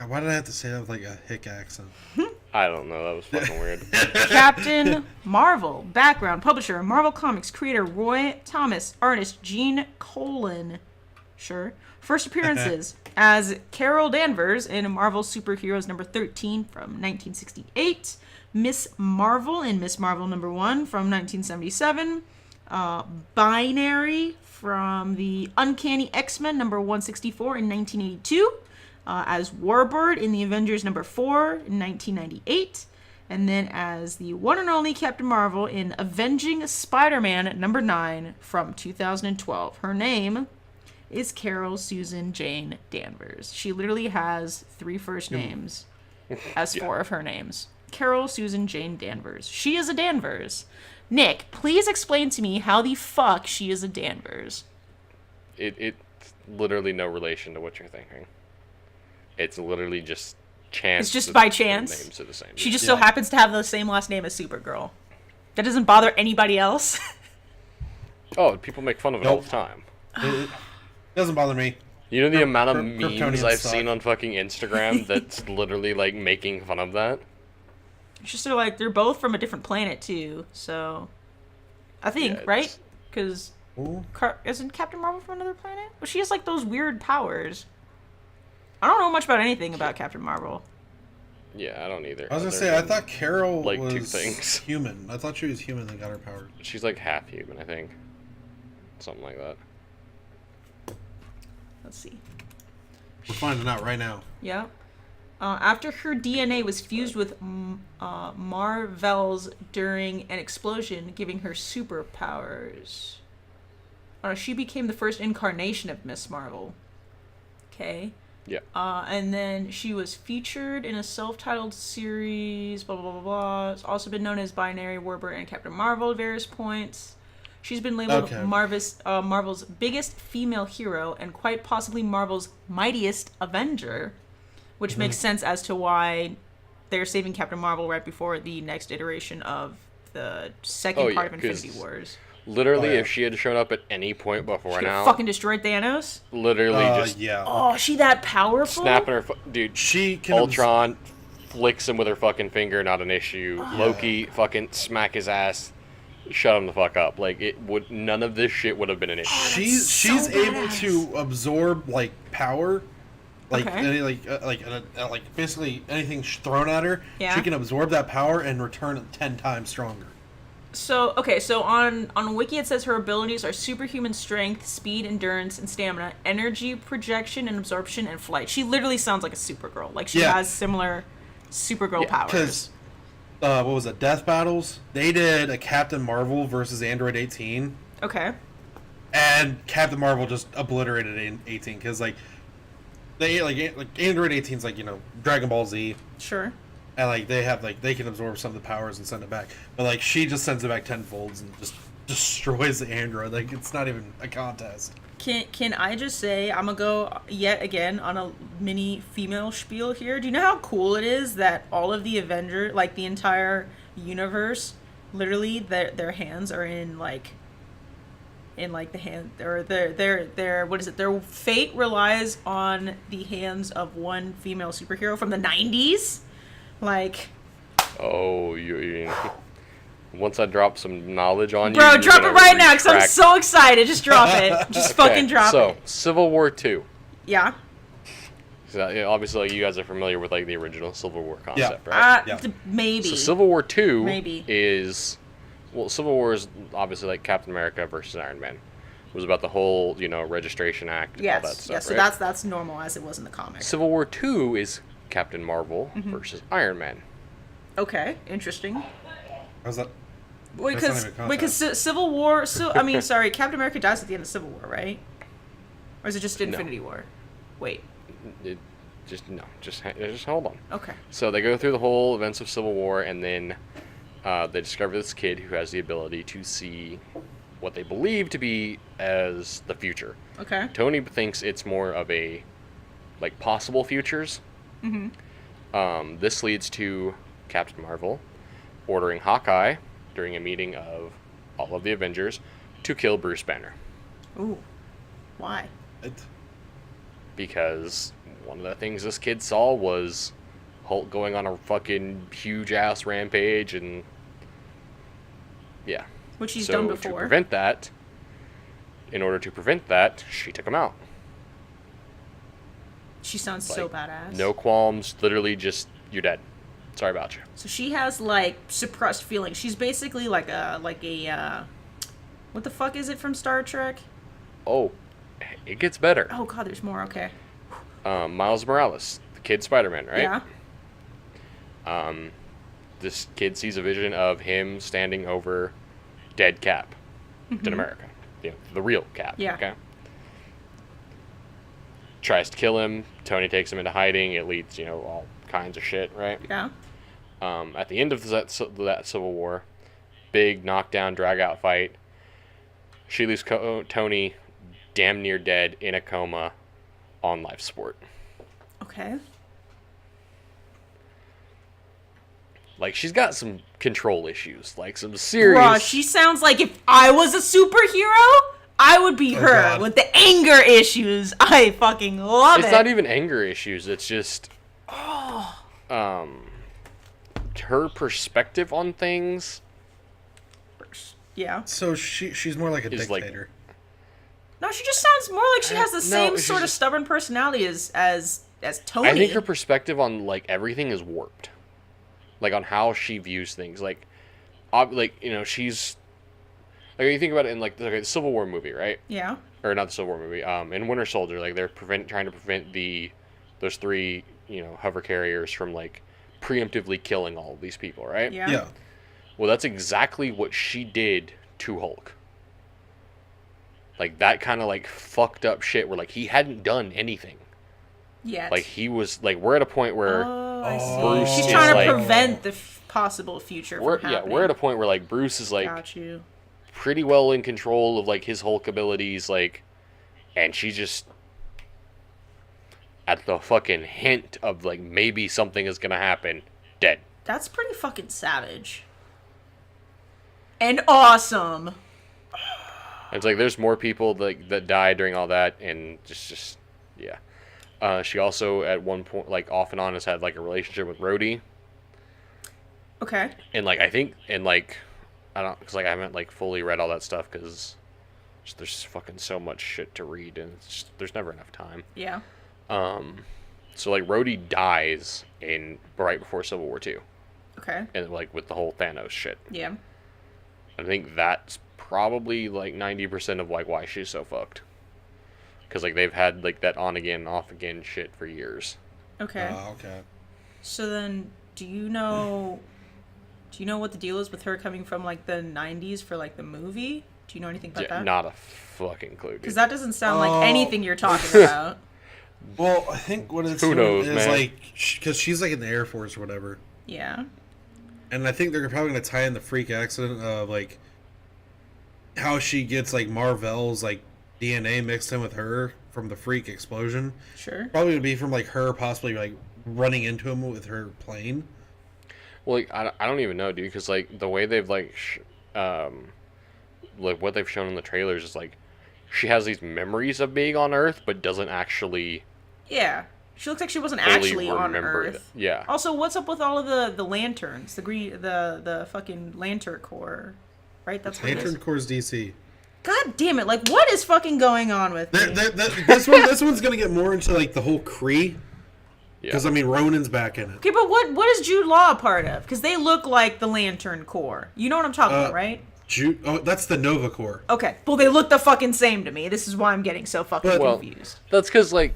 Why did I have to say that with like a hick accent? I don't know. That was fucking weird. Captain Marvel. Background. Publisher. Marvel Comics. Creator. Roy Thomas. Artist. Gene Colan. Sure. First appearances as Carol Danvers in Marvel Superheroes number 13 from 1968. Miss Marvel in Miss Marvel number 1 from 1977. Binary from the Uncanny X-Men number 164 in 1982. As Warbird in the Avengers number 4 in 1998. And then as the one and only Captain Marvel in Avenging Spider-Man number 9 from 2012. Her name is Carol Susan Jane Danvers. She literally has 3 first names as 4 of her names. Carol Susan Jane Danvers. She is a Danvers. Nick, please explain to me how the fuck she is a Danvers. It's literally no relation to what you're thinking. It's literally just chance. It's just by chance. The names are the same. She just so happens to have the same last name as Supergirl. That doesn't bother anybody else. Oh, people make fun of it all the time. It doesn't bother me. You know the amount of memes Kryptonians I've suck. seen on fucking Instagram that's literally like making fun of that? It's just they're both from a different planet too, so I think, Yeah, right? Because Ooh. isn't Captain Marvel from another planet? But she has like those weird powers. I don't know much about anything about Captain Marvel. Yeah, I don't either. I was gonna Other say, I than, thought Carol like, was 2 things. human. I thought she was human and got her powers. She's like half human, I think. Something like that. Let's see. We're finding out right now. Yeah. After her DNA was fused with Marvel's during an explosion, giving her superpowers. She became the first incarnation of Miss Marvel. Okay. Yeah. And then she was featured in a self-titled series, blah, blah, blah, blah. It's also been known as Binary, Warbird, and Captain Marvel at various points. She's been labeled Marvel's biggest female hero and quite possibly Marvel's mightiest Avenger, which makes sense as to why they're saving Captain Marvel right before the next iteration of the second part of Infinity Wars. Literally, if she had shown up at any point before now, fucking destroyed Thanos. Literally, just Oh, is she that powerful? snapping her, dude. She can Ultron flicks him with her fucking finger, not an issue. Loki fucking smack his ass, shut him the fuck up. Like none of this shit would have been an issue. She's able to absorb like power, like basically anything thrown at her. Yeah. She can absorb that power and return it 10 times stronger. So on Wiki it says her abilities are superhuman strength, speed, endurance, and stamina, energy, projection, and absorption, and flight. She literally sounds like a Supergirl. Like she has similar Supergirl powers. Because what was it? Death Battles. They did a Captain Marvel versus Android 18. Okay. And Captain Marvel just obliterated 18 because like Android 18's like Dragon Ball Z. Sure. And like they can absorb some of the powers and send it back, but like she just sends it back tenfolds and just destroys the android. Like it's not even a contest. Can I just say I'm gonna go yet again on a mini female spiel here? Do you know how cool it is that all of the Avengers, like the entire universe, literally their hands are in the hand, or their what is it? Their fate relies on the hands of one female superhero from the 90s. Like, Oh, you once I drop some knowledge on you, bro, drop it right now because I'm so excited. Just drop it. Just fucking drop it. So, Civil War II. Yeah. So, obviously, like, you guys are familiar with like the original Civil War concept, right? Maybe. So Civil War II Civil War is obviously like Captain America versus Iron Man. It was about the whole, Registration Act and all that stuff, so right? that's normal as it was in the comics. Civil War II is Captain Marvel versus Iron Man. Okay, interesting. How's that? Because Civil War. Captain America dies at the end of Civil War, right? Or is it just Infinity War? Wait. Just hold on. Okay. So they go through the whole events of Civil War, and then they discover this kid who has the ability to see what they believe to be as the future. Okay. Tony thinks it's more of a possible futures. Mm-hmm. This leads to Captain Marvel ordering Hawkeye during a meeting of all of the Avengers to kill Bruce Banner. Ooh. Why? because one of the things this kid saw was Hulk going on a fucking huge ass rampage, and yeah. Which he's So done to before. prevent that, in order to prevent that, she took him out. She sounds so badass. No qualms, literally just, you're dead. Sorry about you. So she has like suppressed feelings. She's basically like a what the fuck is it from Star Trek? Oh, it gets better. Oh god, there's more. Okay. Miles Morales, the kid Spider-Man, right? Yeah. This kid sees a vision of him standing over dead Cap, Captain America, the real Cap. Yeah. Okay. Tries to kill him. Tony takes him into hiding. It leads, all kinds of shit, right? Yeah. At the end of that Civil War, big knockdown, drag-out fight. She leaves Tony damn near dead in a coma on life support. Okay. Like, she's got some control issues, like some serious. Bruh, she sounds like if I was a superhero, I would be her God. with the anger issues. I fucking love it. It's not even anger issues. It's just, her perspective on things. Yeah. So she's more like a Is like- dictator. No, she just sounds more like she has the no, same she's sort of just- stubborn personality as Tony. I think her perspective on like everything is warped, like on how she views things. She's like, you think about it in like the Civil War movie, right? Yeah. Or not the Civil War movie. In Winter Soldier, like they're trying to prevent those three hover carriers from like preemptively killing all of these people, right? Yeah. Yeah. Well, that's exactly what she did to Hulk. Like, that kind of, like, fucked up shit where, like, he hadn't done anything. Yet. Like, he was, like, we're at a point where... Oh, I see. Bruce She's is trying to like- prevent the possible future from happening. we're at a point where, like, Bruce is, like, Got you. pretty well in control of, like, his Hulk abilities, like... And she just... At the fucking hint of, like, maybe something is gonna happen, dead. That's pretty fucking savage. And awesome. It's like there's more people that died during all that, and just yeah. She also at one point, like off and on, has had like a relationship with Rhodey, Okay. and like I think, and like I don't, because like I haven't like fully read all that stuff because there's fucking so much shit to read, and it's just, there's never enough time. Yeah. So like Rhodey dies right before Civil War II, Okay. and like with the whole Thanos shit. Yeah. I think that's probably like 90% of like why she's so fucked. Because like they've had like that on again, off again shit for years. Okay. Okay. So then, do you know what the deal is with her coming from like the 90s for like the movie? Do you know anything about Yeah, that? not a fucking clue, dude. Because that doesn't sound like Oh. anything you're talking about. Well, I think what it's Who doing knows, is man? like because she's like in the Air Force or whatever, Yeah. and I think they're probably gonna tie in the freak accident of like how she gets like Marvel's like DNA mixed in with her from the freak explosion. Sure. Probably would be from like her possibly like running into him with her plane. Well, like, I don't even know, dude, because like the way they've like what they've shown in the trailers is like she has these memories of being on Earth, but doesn't actually Yeah. She looks like she wasn't fully actually on remember Earth. it. Yeah. Also, what's up with all of the lanterns? The fucking Lantern Corps, right? That's what it Lantern is. Corps DC. God damn it! Like, what is fucking going on with me? This one's gonna get more into like the whole Kree, Yeah. because I mean Ronan's back in it. Okay, but what is Jude Law a part of? Because they look like the Lantern Corps. You know what I'm talking about, right? Oh, that's the Nova Corps. Okay. Well, they look the fucking same to me. This is why I'm getting so fucking Well, confused. that's because like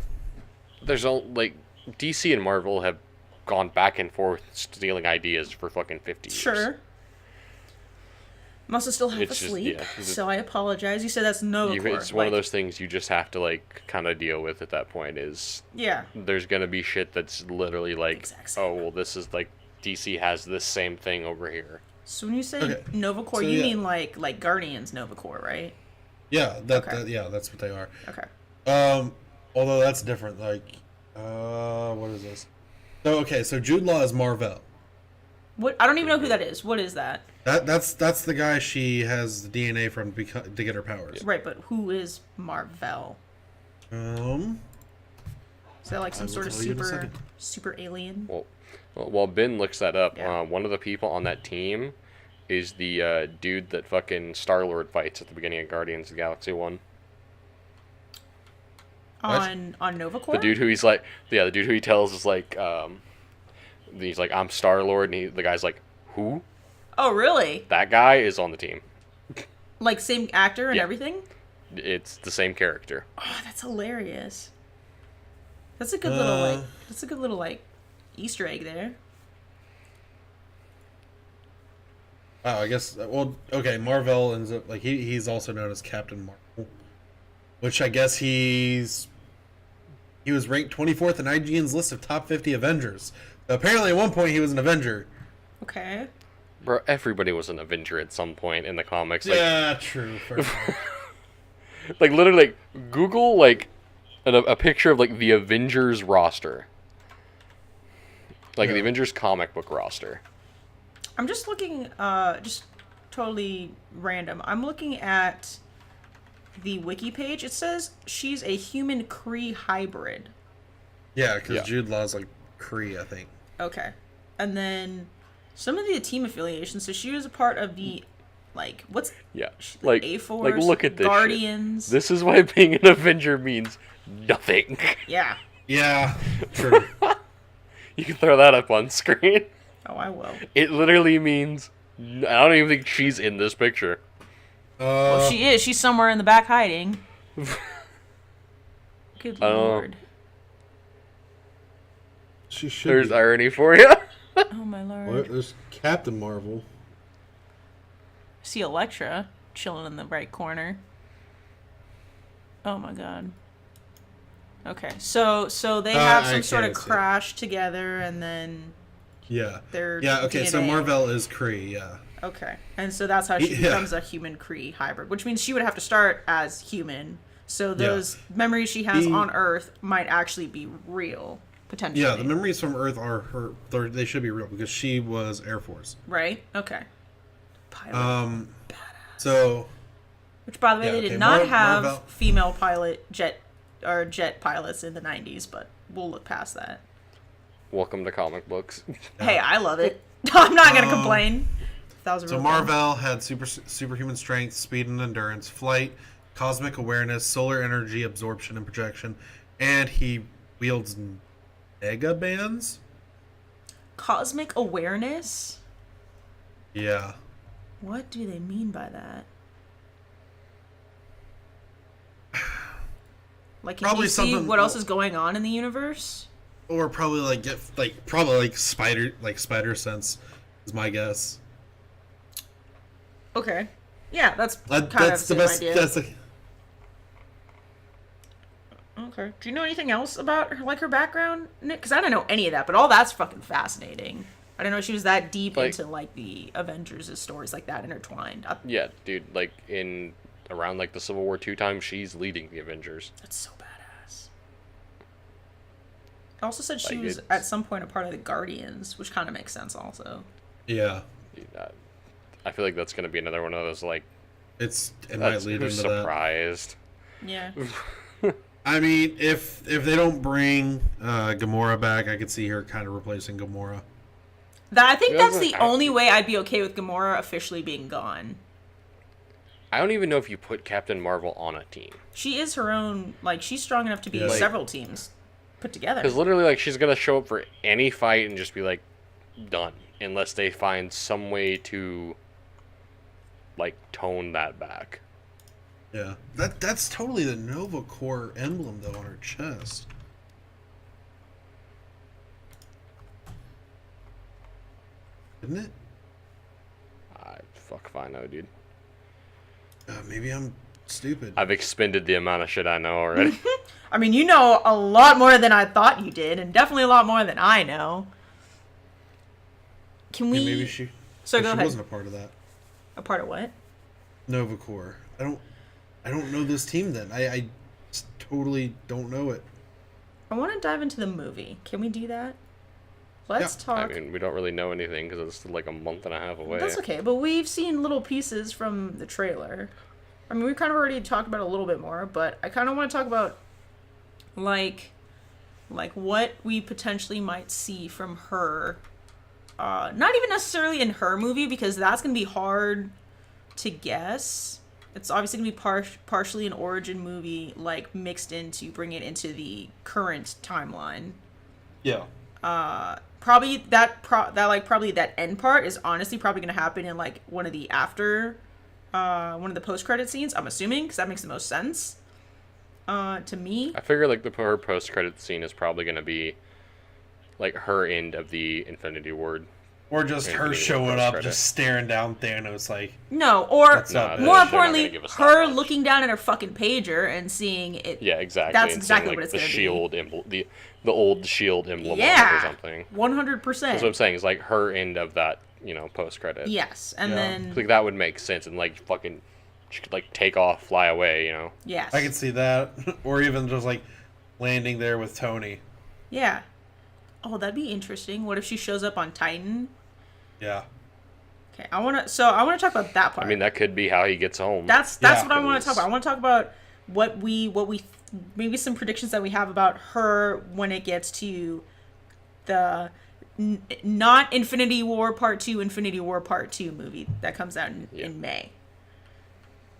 there's all like DC and Marvel have gone back and forth stealing ideas for fucking 50 years. Sure. Must have still half It's just- asleep, yeah, so I apologize. You said that's Nova Corps. It's one of like- those things you just have to like kind of deal with at that point. Is Yeah. there's gonna be shit that's literally like, Exact same. oh well, this is like DC has this same thing over here. So when you say Okay. Nova Corps, So, you yeah. mean like Guardians Nova Corps, right? Yeah, Okay. yeah, that's what they are. Okay. Although that's different. Like, what is this? So Jude Law is Marvel. What? I don't even know who that is. What is that? That's the guy she has the DNA from to get her powers. Right, but who is Marvel? Um, Is that like some will sort of tell you in a second. super alien? Well, while Ben looks that up, Yeah. one of the people on that team is the dude that fucking Star-Lord fights at the beginning of Guardians of the Galaxy 1. On Nova Corps? The dude who he's like, yeah, the dude who he tells is like, he's like, I'm Star-Lord, and the guy's like, who? Oh, really? That guy is on the team. Like same actor and Yeah. everything? It's the same character. Oh, that's hilarious. That's a good little like Easter egg there. Oh, I guess. Well, okay. Marvel ends up like he's also known as Captain Marvel, which I guess he was ranked 24th in IGN's list of top 50 Avengers. So apparently, at one point, he was an Avenger. Okay. Bro, everybody was an Avenger at some point in the comics. Like, Yeah, true. like literally, like, Google like a picture of like the Avengers roster, like Yeah. the Avengers comic book roster. I'm just looking, just totally random. I'm looking at the wiki page. It says she's a human Kree hybrid. Yeah, because Yeah. Jude Law's like Kree, I think. Okay. And then some of the team affiliations. So she was a part of the, like, what's Yeah, the like A-Force, like look at this shit. Guardians. This is why being an Avenger means nothing. Yeah. Yeah, true. You can throw that up on screen. Oh, I will. It literally means I don't even think she's in this picture. Well, she is. She's somewhere in the back hiding. Good lord. She should. There's irony for you. Oh, my lord. There's Captain Marvel. See Elektra chilling in the right corner. Oh my god. Okay, so they have I some sort of can't see. crash together, and then Yeah. their Yeah. Okay. So DNA. Marvel is Kree. Yeah. Okay, and so that's how she Yeah. becomes a human Kree hybrid, which means she would have to start as human. So those memories she has The- on Earth might actually be real, potentially. Yeah. The memories from Earth are her. They should be real because she was Air Force. Right? Okay. Pilot. So. Which, by the way, yeah, they okay, did not have Marvel- female jet pilots in the 90s, but we'll look past that. Welcome to comic books. Hey, I love it. I'm not gonna complain. That was a So real Marvel had superhuman strength, speed and endurance, flight, cosmic awareness, solar energy absorption and projection, and he wields mega bands. cosmic awareness. Yeah. What do they mean by that? Like, can Probably you see something- what else is going on in the universe? Or probably like spider sense is my guess. Okay. Yeah, that's That, kind that's of the same best. idea. That's the, Okay. Do you know anything else about her, like her background, Nick? Because I don't know any of that, but all that's fucking fascinating. I didn't know she was that deep Like- into like the Avengers' stories, like that intertwined. Yeah, dude. Like in around like the Civil War II time, she's leading the Avengers. That's so badass. It also said she Like, was it's- at some point a part of the Guardians, which kind of makes sense also. yeah. Dude, I feel like that's gonna be another one of those like. It might That's lead who's into that. surprised. Yeah. I mean, if they don't bring Gamora back, I could see her kind of replacing Gamora. I think Yeah, that's the only way I'd be okay with Gamora officially being gone. I don't even know if you put Captain Marvel on a team. She is her own, like, she's strong enough to be Yeah. Like- several teams put together. Because literally, like, she's gonna show up for any fight and just be like, done, unless they find some way to, like, tone that back. Yeah. That's totally the Nova Corps emblem though on her chest. Isn't it? Fuck if I know, dude. Maybe I'm stupid. I've expended the amount of shit I know already. I mean, you know a lot more than I thought you did, and definitely a lot more than I know. Can we... Yeah, maybe she. So she go ahead. wasn't a part of that. A part of what? Nova Corps. I don't know this team then. I just totally don't know it. I want to dive into the movie. Can we do that? Let's Yeah. I talk... mean, we don't really know anything because it's like a month and a half away. That's okay, but we've seen little pieces from the trailer. I mean, we kind of already talked about it a little bit more, but I kind of want to talk about, like, like what we potentially might see from her. Not even necessarily in her movie, because that's going to be hard to guess. It's obviously going to be partially an origin movie, like mixed into bring it into the current timeline. Yeah. Probably that end part is honestly probably going to happen in like one of the one of the post-credit scenes, I'm assuming, because that makes the most sense to me. I figure like her post-credit scene is probably going to be like her end of the Infinity Ward. Or just her showing up, just staring down Thanos like... No, or more importantly, her much. looking down at her fucking pager and seeing it. Yeah, exactly. That's and exactly seeing, like, what it's the going to shield be. the old shield emblem Yeah, or something. 100%. That's what I'm saying, is like her end of that, post-credit. Yes, and then... Like, that would make sense, and like fucking... She could like take off, fly away, Yes. I could see that. Or even just like landing there with Tony. Yeah. Oh, that'd be interesting. What if she shows up on Titan? Yeah. Okay, I want to talk about that part. I mean, that could be how he gets home. That's what I want to talk about. I want to talk about what we maybe some predictions that we have about her when it gets to the not Infinity War Part 2, Infinity War Part 2 movie that comes out in May.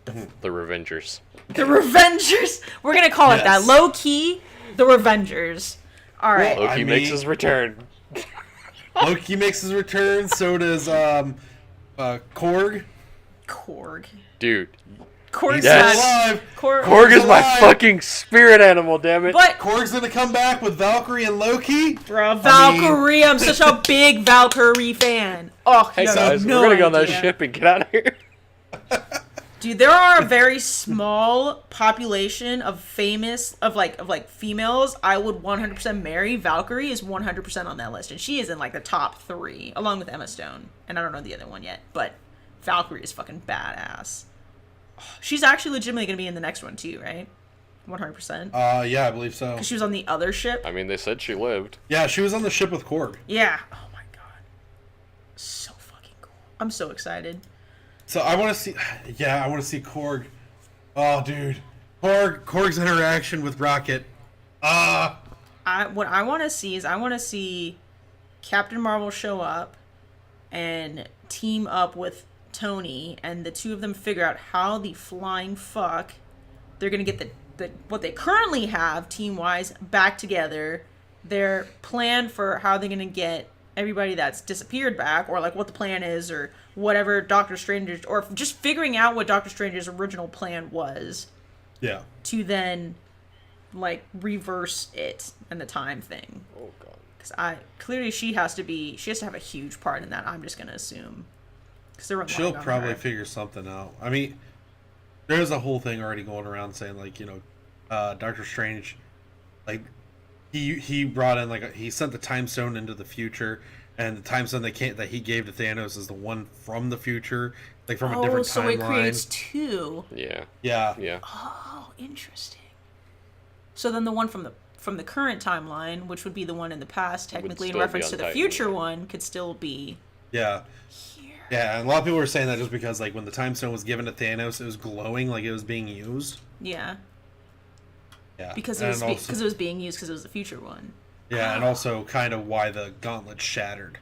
The Revengers. The Revengers. We're going to call it that. Low key, the Revengers. All right. Well, Loki makes his return. Loki makes his return, so does Korg. Korg. Dude. Korg's alive. Korg is my fucking spirit animal, damn it. But Korg's gonna come back with Valkyrie and Loki. Bro, Valkyrie, I'm such a big Valkyrie fan. Oh, hey guys, we're gonna go on that ship and get out of here. Dude, there are a very small population of females I would 100% marry. Valkyrie is 100% on that list, and she is in like the top 3, along with Emma Stone. And I don't know the other one yet, but Valkyrie is fucking badass. She's actually legitimately gonna be in the next one too, right? 100%. Yeah, I believe so. Because she was on the other ship. I mean, they said she lived. Yeah, she was on the ship with Korg. Yeah. Oh my god. So fucking cool. I'm so excited. So I want to see, I want to see Korg. Oh, dude, Korg's interaction with Rocket. What I want to see is Captain Marvel show up and team up with Tony, and the two of them figure out how the flying fuck they're gonna get the what they currently have team wise back together. Their plan for how they're gonna get everybody that's disappeared back, or like what the plan is, or whatever Doctor Strange's, or just figuring out what Doctor Strange's original plan was. Yeah. To then like reverse it and the time thing. Oh god. Because clearly she has to have a huge part in that. I'm just gonna assume. She'll probably figure something out. I mean, there's a whole thing already going around saying like, Doctor Strange, like he brought in he sent the time stone into the future, and the time stone that he gave to Thanos is the one from the future, like from a different timeline. So it creates 2. Yeah. Yeah. Oh, interesting. So then the one from the current timeline, which would be the one in the past, technically in reference to the future one, could still be. Yeah. Here. Yeah, and a lot of people were saying that just because when the time stone was given to Thanos, it was glowing like it was being used. Yeah. Yeah. Because it was being used because it was the future one. Yeah, and also kind of why the gauntlet shattered.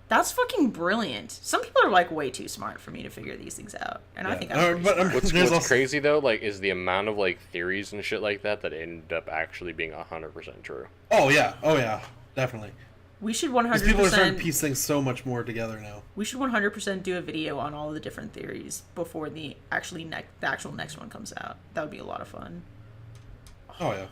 That's fucking brilliant. Some people are way too smart for me to figure these things out, and I think I'm What's crazy though, is the amount of theories and shit like that end up actually being 100% true. Oh yeah, definitely. We should 100%. Because people are starting to piece things so much more together now. We should 100% do a video on all of the different theories before the actual next one comes out. That would be a lot of fun. Oh yeah.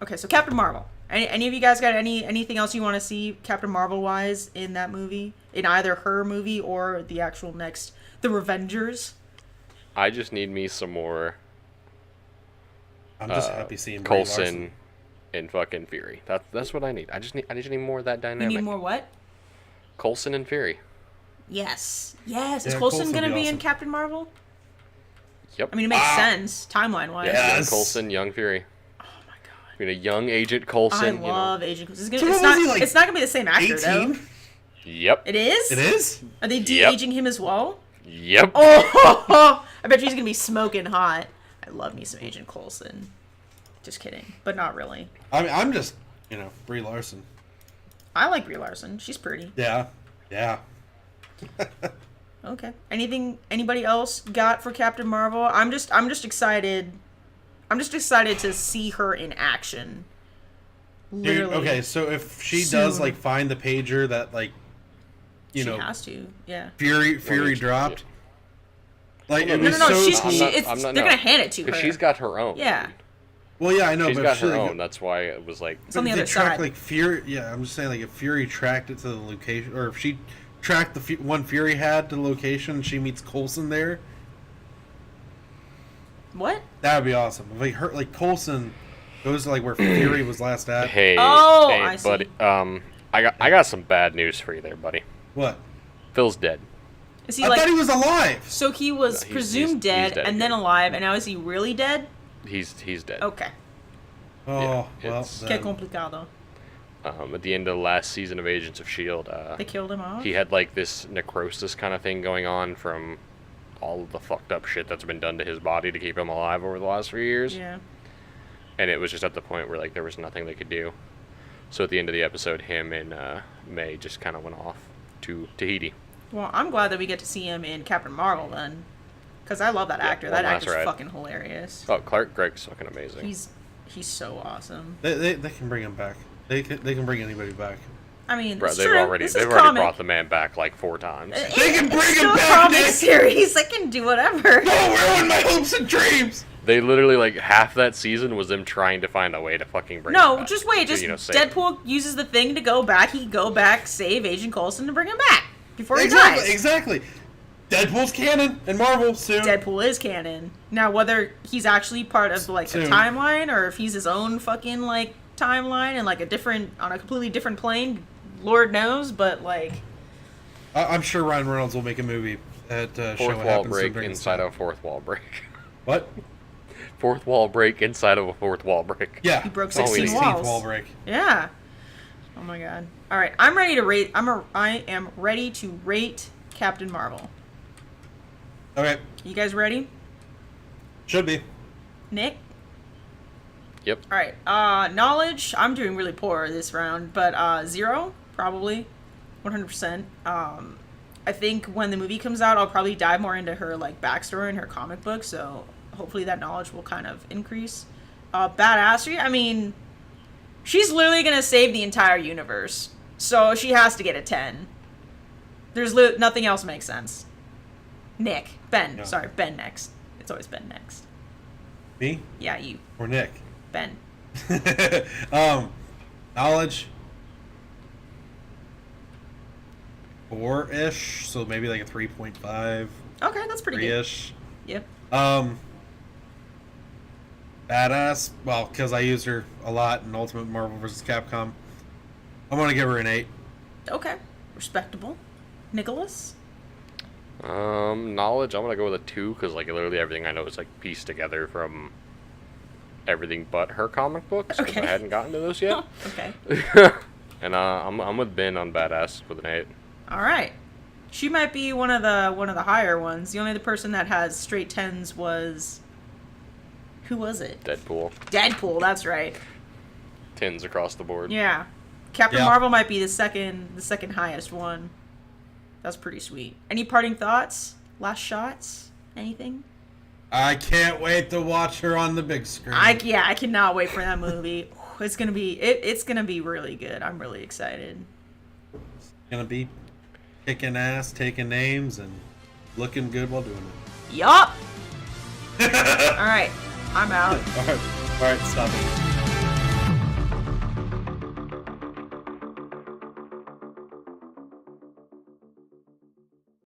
Okay, so Captain Marvel. Any of you guys got anything else you want to see Captain Marvel wise in that movie, in either her movie or the actual next, the Revengers? I just need me some more. I'm just happy seeing Coulson and fucking Fury. That's what I need. I just need more of that dynamic. You need more what? Coulson and Fury. Yes. Is Coulson gonna be in Captain Marvel? Yep. I mean, it makes sense timeline wise. Yes. Young Coulson, young Fury. I mean, a young Agent Coulson. I love Agent Coulson. It's not gonna be the same actor 18? Though. Yep. It is. It is. Are they de-aging him as well? Yep. Oh, I bet he's gonna be smoking hot. I love me some Agent Coulson. Just kidding, but not really. I mean, I'm just, Brie Larson. I like Brie Larson. She's pretty. Yeah. Yeah. Okay. Anybody else got for Captain Marvel? I'm just excited. I'm just excited to see her in action. Literally. Dude, okay, so if she soon. does like find the pager that like she has to. Yeah. Fury dropped. Like it No. was so She's, cool. they're gonna hand it to her. Because she's got her own. Yeah. Well, yeah, I know, She's but got she, her like, own. That's why it was like. It's on the they other track, side. like Fury. Yeah, I'm just saying, like if Fury tracked it to the location, or if she tracked the one Fury had to the location, she meets Coulson there. What? That would be awesome. Like Coulson goes to like where Fury was last at. Hey, I see. buddy. I got some bad news for you there, buddy. What? Phil's dead. Is he I like? thought he was alive. So he was He's presumed dead, dead and then again. alive, and now is he really dead? He's dead. Okay. Oh, well. it's- Que then. complicado. At the end of the last season of Agents of S.H.I.E.L.D., They killed him off. he had like this necrosis kind of thing going on from all of the fucked up shit that's been done to his body to keep him alive over the last few years. Yeah. And it was just at the point where like there was nothing they could do. So at the end of the episode, him and May just kind of went off to Tahiti. Well, I'm glad that we get to see him in Captain Marvel then, because I love that actor. well, That that's actor's right. fucking hilarious. Oh, Clark Gregg's fucking amazing. He's so awesome. They can bring him back. They can bring anybody back. I mean, Bro, it's they've true. already This is brought comic. the man back like 4 times. They can bring It's him still a back, comic Nick. series. They can do whatever. Don't ruin my hopes and dreams. They literally like half that season was them trying to find a way to fucking bring him No, back. just wait. To, Just save him. Deadpool uses the thing to go back. He go back, save Agent Coulson, and bring him back before he dies. Exactly. Deadpool's canon in Marvel soon. Deadpool is canon. Now, whether he's actually part of like the Soon. timeline or if he's his own fucking like timeline and like on a completely different plane, Lord knows. But like, I'm sure Ryan Reynolds will make a movie at show Fourth what wall happens break during this inside time. of a fourth wall break. What? Fourth wall break inside of a fourth wall break. Yeah. He broke it's all 16 16th walls. wall break. yeah. Oh my god. All right, I'm ready to rate. I am ready to rate Captain Marvel. Okay. You guys ready? Should be. Nick? Yep. All right. Knowledge. I'm doing really poor this round, but 0 probably, 100%. I think when the movie comes out, I'll probably dive more into her like backstory and her comic book. So hopefully that knowledge will kind of increase. Badassery. I mean, she's literally gonna save the entire universe, so she has to get a 10. There's nothing else makes sense. Nick, Ben. No. Sorry, Ben next. It's always Ben next. Me Yeah, you, or Nick? Ben. Knowledge. 4-ish, so maybe like a 3.5, Okay, that's pretty good. 3-ish. Yep. Badass. Well, because I used her a lot in Ultimate Marvel vs. Capcom. I'm gonna give her an 8. Okay. Respectable. Nicholas? Knowledge, I'm gonna go with a 2 because like literally everything I know is like pieced together from everything but her comic books. 'Cause Okay. I hadn't gotten to those yet. Okay. And I'm with Ben on badass with an 8. All right. She might be one of the higher ones. The only other person that has straight 10s was, who was it? Deadpool, Deadpool. That's right. 10s across the board. Yeah. Captain Yeah. Marvel might be the second highest one. That's pretty sweet. Any parting thoughts? Last shots? Anything? I can't wait to watch her on the big screen. I cannot wait for that movie. It's gonna be really good. I'm really excited. Gonna be kicking ass, taking names, and looking good while doing it. Yup. All right. I'm out. All right, stop it.